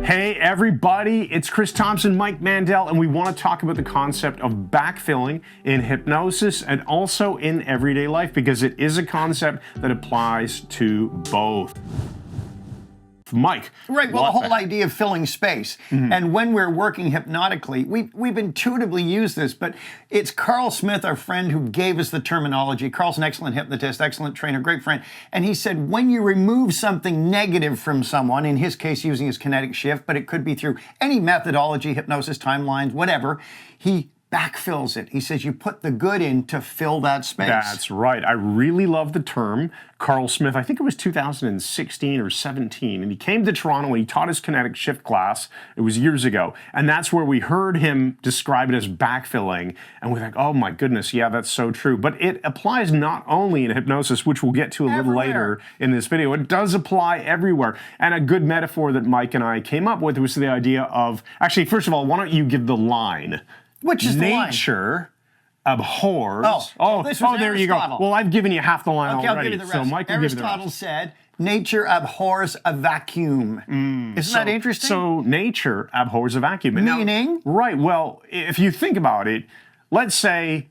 Hey everybody, it's Chris Thompson, Mike Mandel, and we want to talk about the concept of backfilling in hypnosis and also in everyday life because it is a concept that applies to both. Mike. Right, well, the whole idea of filling space. And when we're working hypnotically, we've intuitively used this, but it's Karl Smith, our friend, who gave us the terminology. Karl's an excellent hypnotist, excellent trainer, great friend. And he said, when you remove something negative from someone, in his case using his kinetic shift, but it could be through any methodology, hypnosis, timelines, whatever, he backfills it. He says you put the good in to fill that space. That's right. I really love the term. Karl Smith, I think it was 2016 or 17, and he came to Toronto and he taught his kinetic shift class. It was years ago. And that's where we heard him describe it as backfilling. And we're like, oh my goodness, yeah, that's so true. But it applies not only in hypnosis, which we'll get to a little later in this video. It does apply everywhere. And a good metaphor that Mike and I came up with was the idea of, actually, first of all, why don't you give the line? Which is nature abhors. There you go. Well, I've given you half the line already. I'll give you the rest. So Mike will give you the rest. Aristotle said, nature abhors a vacuum. Isn't that interesting? So nature abhors a vacuum. Meaning? Right. Well, if you think about it, let's say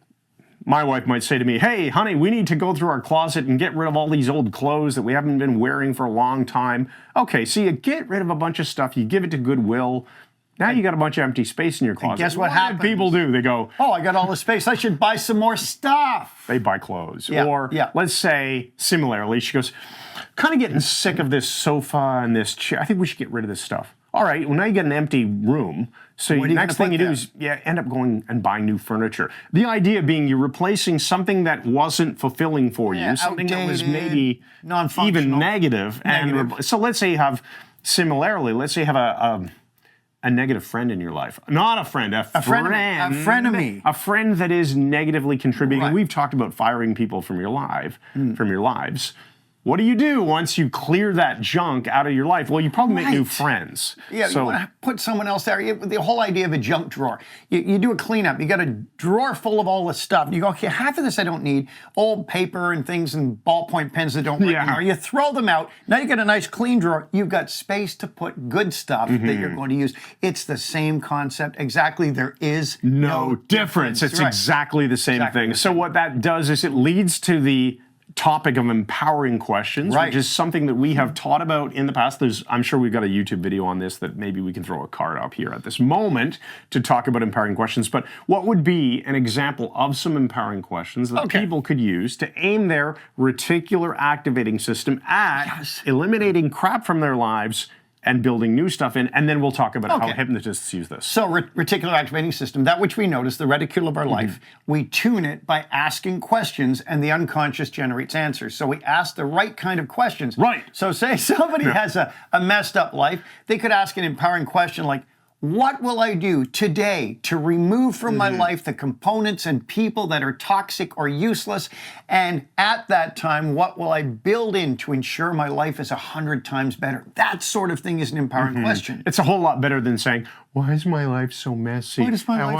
my wife might say to me, hey, honey, we need to go through our closet and get rid of all these old clothes that we haven't been wearing for a long time. Okay, so you get rid of a bunch of stuff, you give it to Goodwill. Now you got a bunch of empty space in your closet. And guess what happens? People do? They go, oh, I got all this space. I should buy some more stuff. They buy clothes. Yeah, or let's say, similarly, she goes, kind of getting sick of this sofa and this chair. I think we should get rid of this stuff. All right, well, now you get an empty room. So the next thing you do is end up going and buying new furniture. The idea being you're replacing something that wasn't fulfilling for you, something that was maybe even negative. And so let's say you have, similarly, let's say you have a negative friend in your life. Not a friend, a frenemy. A friend that is negatively contributing. Right. We've talked about firing people from your lives. What do you do once you clear that junk out of your life? Well, you probably make new friends. Yeah, so, you want to put someone else there. The whole idea of a junk drawer. You do a cleanup. You got a drawer full of all this stuff. And you go, okay, half of this I don't need. Old paper and things and ballpoint pens that don't work anymore. You throw them out. Now you got a nice clean drawer. You've got space to put good stuff that you're going to use. It's the same concept. Exactly. There is no difference. It's exactly the same thing. So what that does is it leads to the topic of empowering questions, which is something that we have taught about in the past. I'm sure we've got a YouTube video on this that maybe we can throw a card up here at this moment to talk about empowering questions. But what would be an example of some empowering questions that people could use to aim their reticular activating system at eliminating crap from their lives and building new stuff in, and then we'll talk about how hypnotists use this. So reticular activating system, that which we notice, the reticule of our life, we tune it by asking questions, and the unconscious generates answers. So we ask the right kind of questions. Right. So say somebody has a messed up life, they could ask an empowering question like, what will I do today to remove from my life the components and people that are toxic or useless? And at that time, what will I build in to ensure my life is 100 times better? That sort of thing is an empowering question. It's a whole lot better than saying, why is my life so messy? Why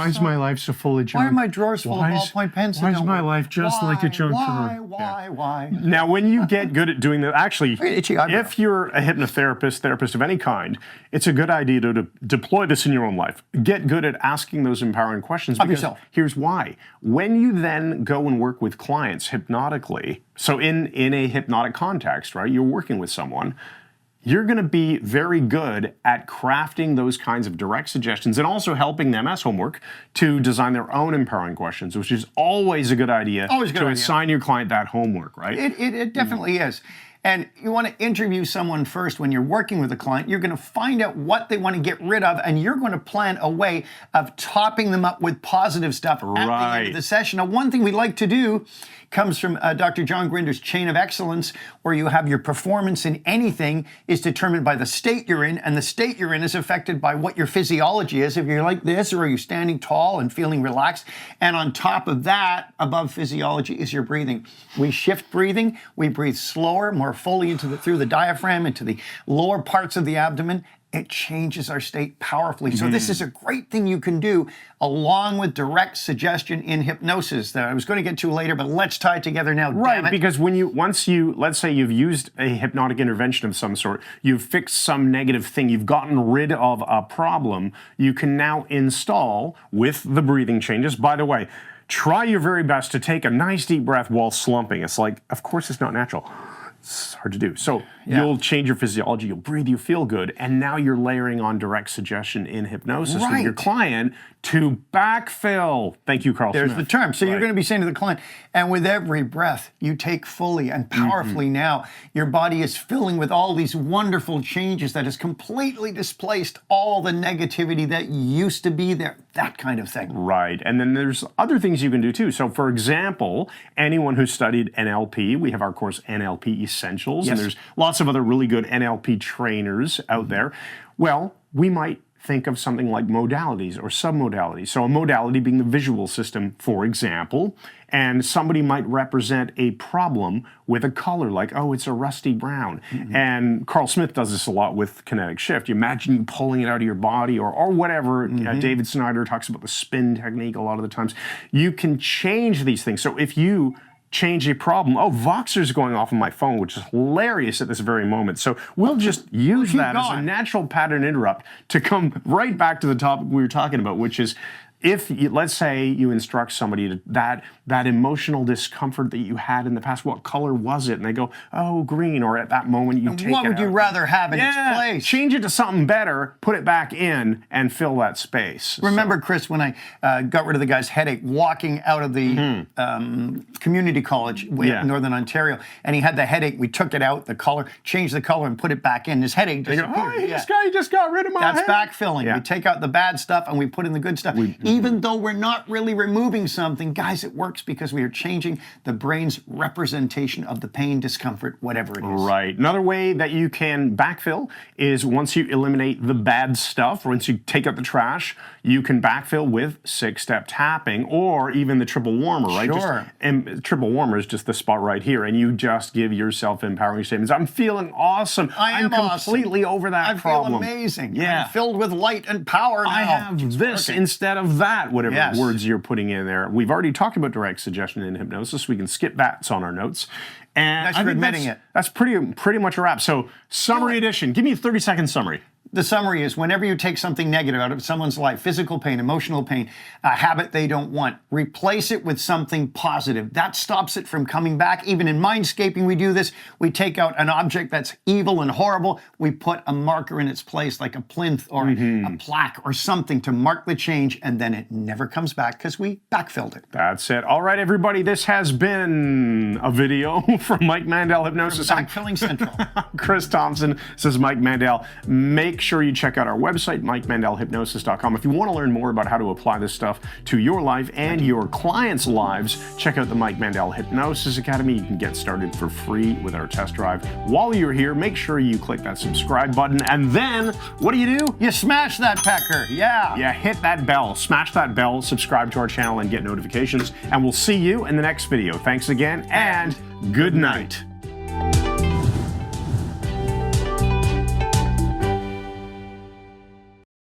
is my life so full of junk? Why are my drawers full of ballpoint pens? Why is my life just like a junk drawer? Why? Now, when you get good at doing that, actually, if you're a therapist of any kind, it's a good idea to deploy this in your own life. Get good at asking those empowering questions. Because here's why. When you then go and work with clients hypnotically, so in a hypnotic context, right, you're working with someone, you're going to be very good at crafting those kinds of direct suggestions and also helping them as homework to design their own empowering questions, which is always a good idea to assign your client that homework, right? It definitely is. And you want to interview someone first when you're working with a client. You're going to find out what they want to get rid of, and you're going to plan a way of topping them up with positive stuff at the end of the session. Now, one thing we like to do comes from Dr. John Grinder's Chain of Excellence, where you have your performance in anything is determined by the state you're in, and the state you're in is affected by what your physiology is. If you're like this, or are you standing tall and feeling relaxed, and on top of that, above physiology, is your breathing. We shift breathing. We breathe slower, more fully through the diaphragm, into the lower parts of the abdomen, it changes our state powerfully. So this is a great thing you can do along with direct suggestion in hypnosis that I was going to get to later, but let's tie it together now. Right, because once you, let's say you've used a hypnotic intervention of some sort, you've fixed some negative thing, you've gotten rid of a problem, you can now install with the breathing changes. By the way, try your very best to take a nice deep breath while slumping. It's like, of course it's not natural. It's hard to do. So you'll change your physiology, you'll breathe, you feel good, and now you're layering on direct suggestion in hypnosis with your client to backfill. Thank you, Karl Smith. There's the term. So you're going to be saying to the client, and with every breath you take fully and powerfully now, your body is filling with all these wonderful changes that has completely displaced all the negativity that used to be there, that kind of thing. Right. And then there's other things you can do too. So for example, anyone who studied NLP, we have our course NLP Essentials, and there's lots of other really good NLP trainers out there. Well, we might think of something like modalities or submodalities. So a modality being the visual system, for example, and somebody might represent a problem with a color, like, oh, it's a rusty brown. And Karl Smith does this a lot with kinetic shift. You imagine you pulling it out of your body or whatever. David Snyder talks about the spin technique a lot of the times. You can change these things. So if you change a problem. Oh, Voxer's going off on my phone, which is hilarious at this very moment. So we'll just use that as a natural pattern interrupt to come right back to the topic we were talking about, which is if, let's say, you instruct somebody to that emotional discomfort that you had in the past, what color was it? And they go, oh, green, or at that moment you take it out. What would you rather have in its place? Change it to something better, put it back in, and fill that space. Remember, Chris, when I got rid of the guy's headache walking out of the community college in Northern Ontario, and he had the headache, we took it out, the color, changed the color, and put it back in. His headache disappeared. Oh, this guy just got rid of my headache. That's backfilling. We take out the bad stuff and we put in the good stuff. Even though we're not really removing something, guys, it works because we are changing the brain's representation of the pain, discomfort, whatever it is. Right. Another way that you can backfill is once you eliminate the bad stuff, once you take out the trash, you can backfill with 6-step tapping or even the triple warmer, right? Sure. And triple warmer is just the spot right here, and you just give yourself empowering statements. I'm feeling awesome. I'm completely over that problem. I feel amazing. Yeah. I'm filled with light and power now. I have this instead of that, whatever words you're putting in there. We've already talked about direct suggestion in hypnosis. We can skip that. It's on our notes. And Thanks for admitting it. That's pretty much a wrap. So summary edition. Give me a 30-second summary. The summary is whenever you take something negative out of someone's life, physical pain, emotional pain, a habit they don't want, replace it with something positive. That stops it from coming back. Even in mindscaping, we do this. We take out an object that's evil and horrible. We put a marker in its place, like a plinth or a plaque or something to mark the change, and then it never comes back because we backfilled it. That's it. All right, everybody. This has been a video from Mike Mandel Hypnosis. Backfilling Central. Chris Thompson. This is Mike Mandel. Make sure you check out our website, MikeMandelHypnosis.com. If you want to learn more about how to apply this stuff to your life and your clients' lives, check out the Mike Mandel Hypnosis Academy. You can get started for free with our test drive. While you're here, make sure you click that subscribe button, and then what do? You smash that pecker. Yeah, hit that bell, smash that bell, subscribe to our channel, and get notifications. And we'll see you in the next video. Thanks again, and good night.